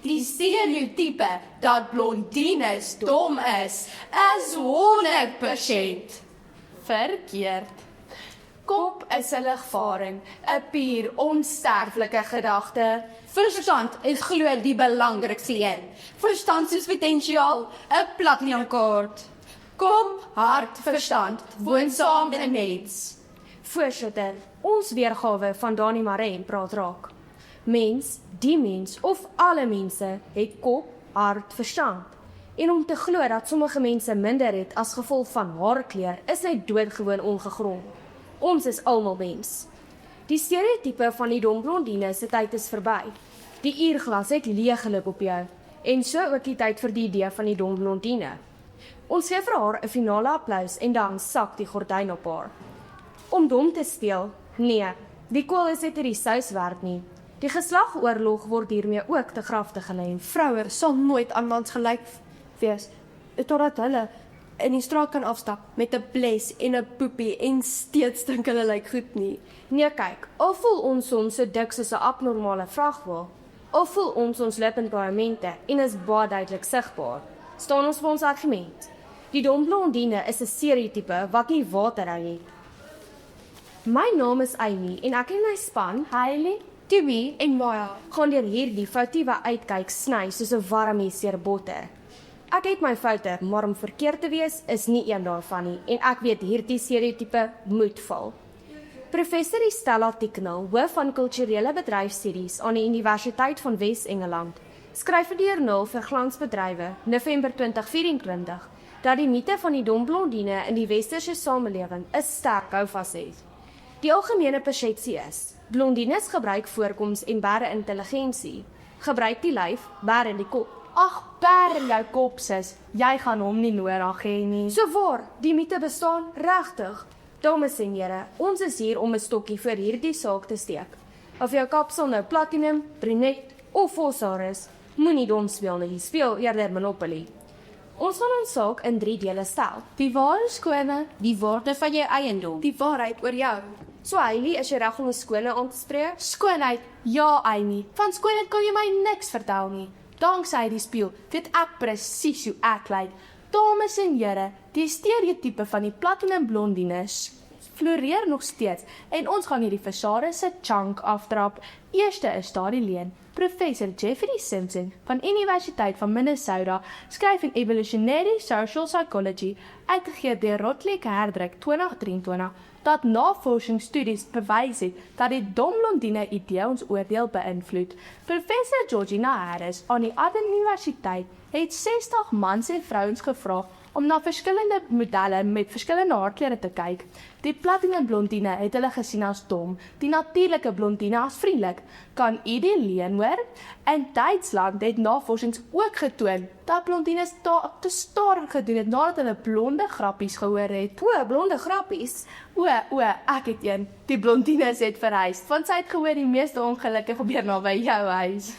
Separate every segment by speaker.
Speaker 1: Die stereotype dat blondines dom is 100% verkeerd. Kop is 'n ligvaring, 'n puur onsterflike gedagte. Verstand is glo die belangrikste een. Verstand soos potensiaal, 'n platinumkaart. Kop, hart, verstand woon saam in 'n mens.
Speaker 2: Voorsitter, ons weergawe van Dani Maree praat raak. Mens, die mens of alle mense het kop, hart, verstand. En om te glo dat sommige mense minder het as gevolg van haarkleur is net doodgewoon ongegrond. Ons is almal mens. Die stereotype van die dom blondine se tyd is verby. Die uurglas het leeggeloop op jou en so ook die tyd vir die idee van die dom blondine. Ons gee vir haar 'n finale applous en dan sak die gordyn op haar. Om dom te speel? Nee, die kool is net die sous werd nie. Die geslagoorlog word hiermee ook te grafte gelê.
Speaker 3: Vroue sal nooit aan mans gelyk wees, totdat hulle in die straat kan afstap met 'n bles en 'n poepie en steeds dink hulle lyk goed nie.
Speaker 2: Nee, kyk, al voel ons soms so dik soos 'n abnormale vragwa, al voel ons loop in paemente en is baie duidelik sigbaar, staan ons vir ons argument. Die dom blondine is 'n stereotype wat nie water hou nie. My naam is Amy en ek en my span,
Speaker 3: Hailey, Timmy en Maya
Speaker 2: gaan deur hierdie foutiewe uitkyk sny soos 'n warm seer botter. Ek het my foute, maar om verkeerd te wees is nie een daarvan nie en ek weet hierdie stereotype moet val. Professor Stella Ticknell, hoof van kulturele bedryfsstudies aan die Universiteit van Wes-Engeland, skryf in die joernaal vir glansbedrywe, November 2024, dat die mite van die dom blondine in die westerse samelewing 'n sterk houvas het. Die algemene persepsie is, blondines gebruik voorkoms en bære intelligensie, gebruik die lyf, bære die kop.
Speaker 1: Ag, bær in jou kop sis, jy gaan hom nie nodig hê nie.
Speaker 2: So waar, die mite bestaan regtig. Dames en here, ons is hier om 'n stokkie vir hierdie saak te steek. Of jou kapsel nou platinum, brunet of volsaar is, moenie dom speel nie, speel eerder Monopoly. Ons gaan ons saak in 3 dele stel.
Speaker 1: Die ware skone, die waarde van jou eiendom.
Speaker 3: die waarheid oor jou.
Speaker 2: So Hailey, is jy reg om 'n skone aan te spreek?
Speaker 1: Skoonheid, ja Amy, van skoonheid kan jy my niks vertel nie. Danksy die spieël, weet ek presies hoe ek lyk. Dames en here, die stereotype van die platinum blondines floreer nog steeds en ons gaan hierdie fasade se chunk aftrap. Eerste is daar die leen. Professor Jeffrey Simpson van Universiteit van Minnesota skryf in Evolutionary Social Psychology, uitgegee deur Rotlek herdruk 2023, dat navorsingsstudies bewys het dat die dom blondine idee ons oordeel beïnvloed. Professor Georgina Harris aan die Aden Universiteit het 60 mans en vrouens gevra om na verskillende modelle met verskillende haarkleure te kyk. Die platinum blondine het hulle gesien as dom, die natuurlike blondine as vriendelik. Kan u die leen hoor? In Duitsland het navorsings ook getoon dat blondines te staar gedoen het nadat hulle blonde grappies gehoor het.
Speaker 2: O, blonde grappies.
Speaker 1: O, ek het een. Die blondines het verhuis, want sy het gehoor die meeste ongelukke gebeur nou by jou huis.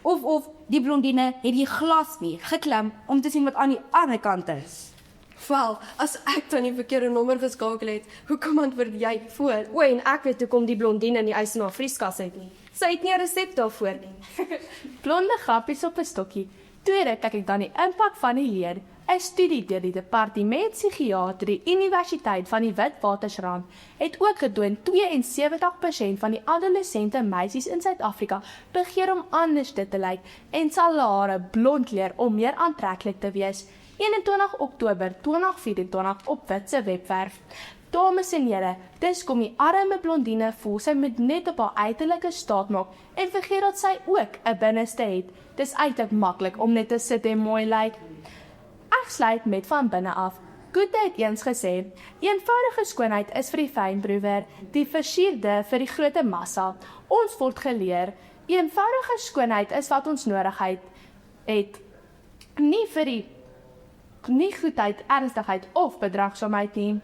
Speaker 4: Of die blondine het die glasmuur geklim om te sien wat aan die ander kant is.
Speaker 3: Wel, as ek dan die verkeerde nommer geskakel het, hoe kom antwoord jy voor?
Speaker 2: O, en ek weet hoekom die blondine in die ys na vrieskas het nie. Sy het nie 'n resep daarvoor nie.
Speaker 1: Blonde grappies op 'n stokkie. Tweede kyk ek dan die impak van die leer. 'n Studie deur die Departement Psigiatrie Universiteit van die Witwatersrand het ook getoon 72% van die adolessente meisies in Suid-Afrika begeer om anders te lyk en sal hulle hare blond kleur om meer aantreklik te wees. 21 Oktober 2024 op Witse webwerf. Dames en here, dis kom die arme blondine voel sy moet net op haar uiterlike staat maak en vergeet dat sy ook 'n binneste het. Dis eintlik maklik om net te sit en mooi lyk. Ek sluit met van binne af. Goethe het eens gesê, eenvoudige skoonheid is vir die fynproewer, die versierde vir die groot massa. Ons word geleer, eenvoudige skoonheid is wat ons nodig het, nie vir die nie goedheid, ernstigheid of bedragsaamheid nie.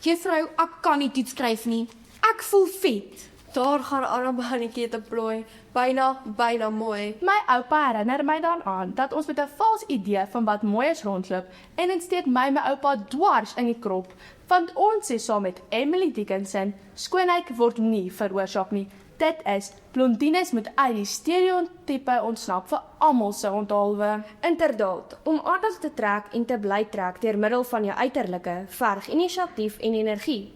Speaker 4: Juffrou, ek kan nie toets skryf nie. Ek voel vet.
Speaker 3: Daar gaan armbandjie te plooi, byna mooi.
Speaker 1: My oupa herinner my dan aan dat ons met 'n vals idee van wat mooi is rondloop en dit steek my oupa dwars in die krop, want ons sê saam met Emily Dickinson, skoonheid word nie veroorsaak nie, Dit is, blondines moet uit die stereotype ontsnap vir almal se onthaalwe.
Speaker 2: Inderdaad, om aandag te trek en te bly trek deur middel van jou uiterlike, verg inisiatief en energie.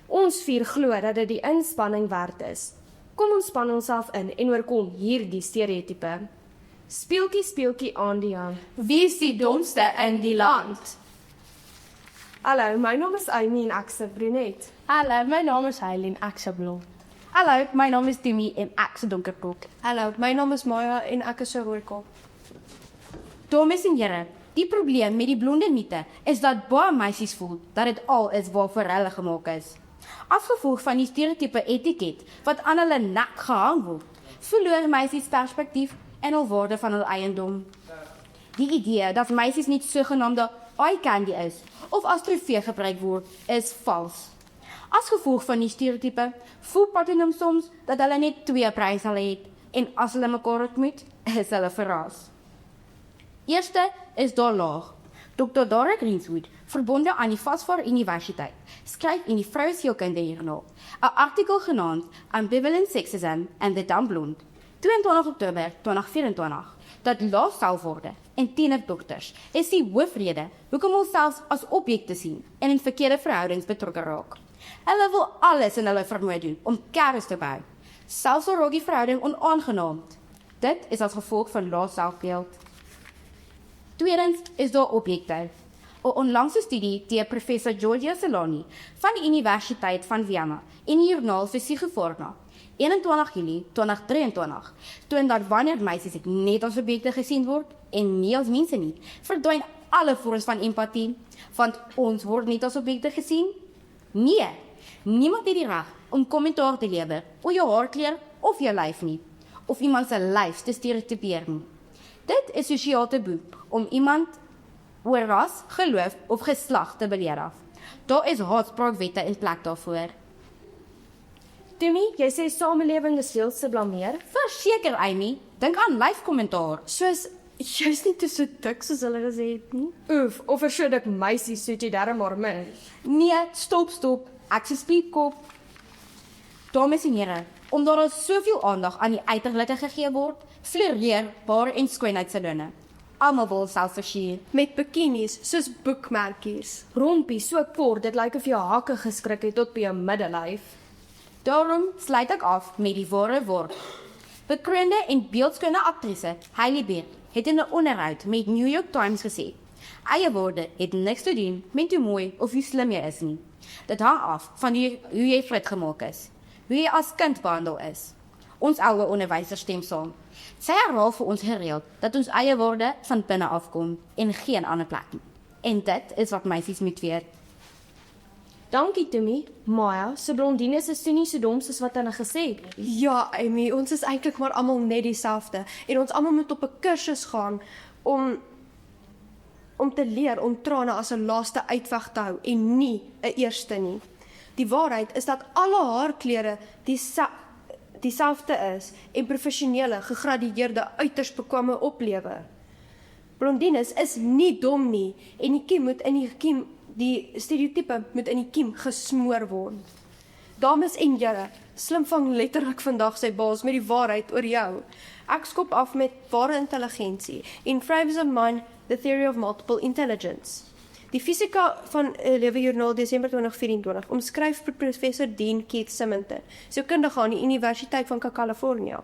Speaker 2: Ons vier glo dat dit die inspanning werd is. Kom ons span onsself in en oorkom hierdie stereotype. Speeltjie, speeltjie aan die hang.
Speaker 1: Wie is die domste in die land?
Speaker 2: Hallo, my naam is Amy en ek se brunet.
Speaker 1: Hallo, my naam is Heileen, ek se blond.
Speaker 4: Hallo, my naam is Timmy en ek se donkerkop.
Speaker 3: Hallo, my naam is Maya en ek is 'n rooikop.
Speaker 4: Dames en here, die probleem met die blonde mite is dat baie meisies voel dat dit al is waarvoor hulle gemaak is. As gevolg van die stereotype etiket wat aan hulle nek gehang word, verloor meisies perspektief en hul waarde van hul eiendom. Die idee dat meisies nie sogenaamde eye candy is of as trofee gebruik word, is vals. As gevolg van die stereotype, voel platinum soms dat hulle net 2 pryse het en as hulle mekaar ontmoet, is hulle verras. Eerste is daar laag. Dr. Dara Greenswood, verbonde aan die Vasvar Universiteit, skryf in die Vrouesielkunde Journal 'n artikel genaamd Ambivalent Sexism and the Dumb Blonde, 22 Oktober 2024, dat laag selfwaarde en tienerdogters is die hoofrede hoekom ons selfs as objekte sien en in verkeerde verhoudings betrokke raak. Hulle wil alles in hulle vermoë doen om karres te bou, selfs al raak die verhouding onaangenaam. Dit is as gevolg van lae selfbeeld. Tweedens is daar objekte. 'n onlangse studie deur professor Giorgia Celani van die Universiteit van Vienna in die joernaal Fysio Forna, 21 Julie 2023, toon dat wanneer meisies net as objekte gesien word en nie as mense nie, verdwyn alle vorms van empatie, want ons word nie as objekte gesien. Nee, niemand het die reg om kommentaar te lewer oor jou haarkleur of jou lyf nie, of iemand se lyf te stereotypeer nie. Dit is sosiaal taboe om iemand oor ras, geloof of geslag te beledig. Daar is haatspraakwette in plek daarvoor.
Speaker 2: Timmy, jy sê samelewing is heel se blameer.
Speaker 4: Verseker, Amy, dink aan lyfkommentaar.
Speaker 3: Soos, jy's nie te so dik soos hulle gesê het nie.
Speaker 2: Oef, of vir so dik meisies soet jy darm maar min.
Speaker 4: Nee, stop, ek se speedkop. Dames en here, omdat daar soveel aandag aan die uiterlike gegee word, floreer haar en skoonheidssalone. Almal wil self versier.
Speaker 3: Met bikinis, soos boekmerkies.
Speaker 2: Rompie so kort, dit lyk of jy hakke geskrik het tot by jou middellyf.
Speaker 4: Daarom sluit ek af met die ware woord. Bekroonde en beeldskundige aktrise Hailey Bieber het in 'n onderhoud met New York Times gesê: "Eie woorde het niks te doen met hoe mooi of hoe slim jy is nie. Dit hang af van hoe jy grootgemaak is, hoe jy as kind behandel is." Ons ouer onderwysers stem saam. Sy herhaal vir ons gereeld dat ons eie woorde van binne afkom en geen ander plek nie. En dit is wat meisies moet weet.
Speaker 2: Dankie Timmy. Maya, se blondines is toe nie so dom soos wat hulle gesê het nie.
Speaker 3: Ja, Amy, ons is eintlik maar almal net dieselfde en ons almal moet op 'n kursus gaan om te leer om trane as 'n laaste uitweg te hou en nie 'n eerste nie. Die waarheid is dat alle haarkleure dieselfde is en professionele, gegradueerde, uiters bekwame oplewe. Blondines is nie dom nie en die stereotype moet in die kiem gesmoor word. Dames en here, slim vang letterlik vandag sy baas met die waarheid oor jou. Ek skop af met ware intelligensie en frames of mind the theory of multiple intelligence. Die fisika van Lewe Journal Desember 2024 omskryf professor Dean Keith Simonton, sielkundige aan die Universiteit van California,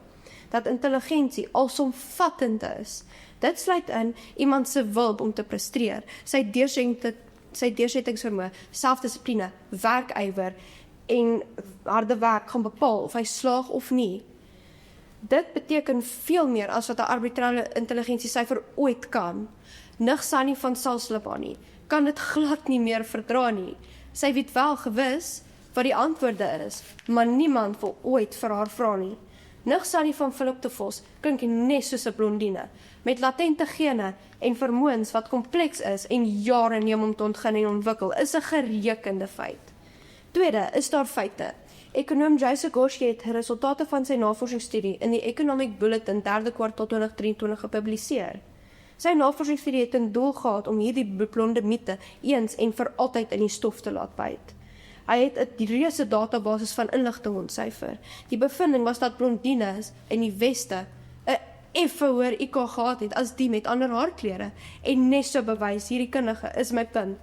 Speaker 3: dat intelligensie alsomvattend is. Dit sluit in iemand se wil om te presteer, sy deursettingsvermoë, selfdissipline, werkywer en harde werk gaan bepaal of hy slaag of nie. Dit beteken veel meer as wat 'n arbitrale intelligensiesyfer ooit kan. Nigsani van Salslipani kan dit glad nie meer verdra nie. Sy weet wel gewis wat die antwoorde is, maar niemand wil ooit vir haar vra nie. Nigsani van Philip de Vos klink net soos 'n blondine, met latente gene en vermoëns wat kompleks is en jare neem om te ontgin en ontwikkel, is 'n gerekende feit. Tweede, is daar feite. Ekonoom Jason Gorski het resultate van sy navorsingsstudie in die Economic Bulletin 3de kwartaal 2023 gepubliseer. Sy navorsingsstudie het 'n doel gehad om hierdie blonde mite eens en vir altyd in die stof te laat byt. Hy het 'n reuse database van inligting ontsyfer. Die bevinding was dat blondines in die weste 'n effe hoër IQ gehad het as die met ander haarkleure en net so bewys hierdie kundige is my punt.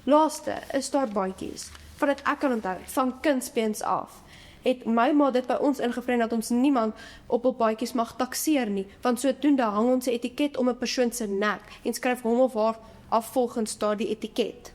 Speaker 3: Laaste is daar baadjies. Voordat ek kan onthou, van kindsbeens af, het my ma dit by ons ingeprent dat ons niemand op baadjies mag takseer nie, want sodoende hang ons 'n etiket om 'n persoon se nek en skryf hom of haar af volgens daardie etiket.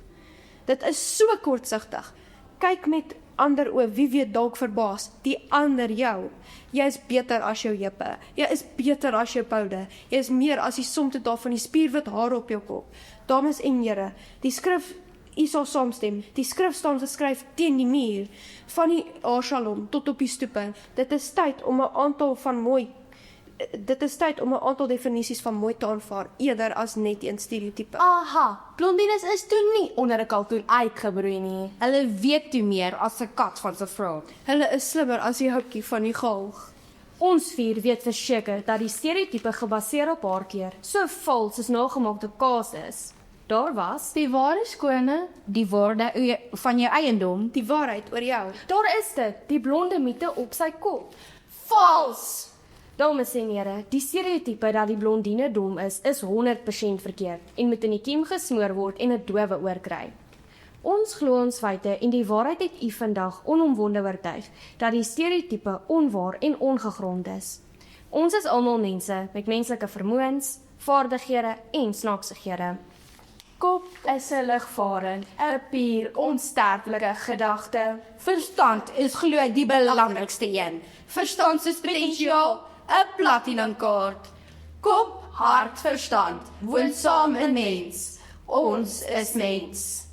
Speaker 3: Dit is so kortsigtig. Kyk met ander oë, wie weet dalk verbaas, die ander jou. Jy is beter as jou heupe. Jy is beter as jou poude. Jy is meer as die som totaal van die spierwit hare op jou kop. Dames en here, die skrif u sal saamstem. Die skrif staan geskryf teen die muur van die haarsalon tot op die stoepe. Dit is tyd om 'n aantal definisies van mooi te aanvaar eerder as net een stereotype.
Speaker 1: Aha, blondines is toe nie onder 'n kalkoen uitgebroei nie.
Speaker 4: Hulle weet toe meer as 'n kat van sy vrou.
Speaker 3: Hulle is slimmer as die houtjie van die galg.
Speaker 2: Ons vier weet verseker dat die stereotype gebaseer op haarkleur so vals soos nagemaakte kaas is. Daar was,
Speaker 1: Die ware skone,
Speaker 4: Die woorde van jou eiendom.
Speaker 3: Die waarheid oor jou.
Speaker 2: daar is dit, die blonde miete op sy kop.
Speaker 1: vals.
Speaker 2: Dames en here, die stereotype dat die blondine dom is 100% verkeerd en moet in die kiem gesmoor word en 'n dowe oor kry. Ons glo ons feite en die waarheid het u vandag onomwonde oortuig dat die stereotype onwaar en ongegrond is. Ons is almal mense met menslike vermoëns, vaardighede en snaaksighede.
Speaker 1: Kop is 'n ligvarend, 'n puur onsterflike gedagte.
Speaker 4: Verstand is glo die belangrikste een. Verstand se potensiaal, 'n platinumkaart. Kop, hart, verstand woon saam in mens. Ons is mens.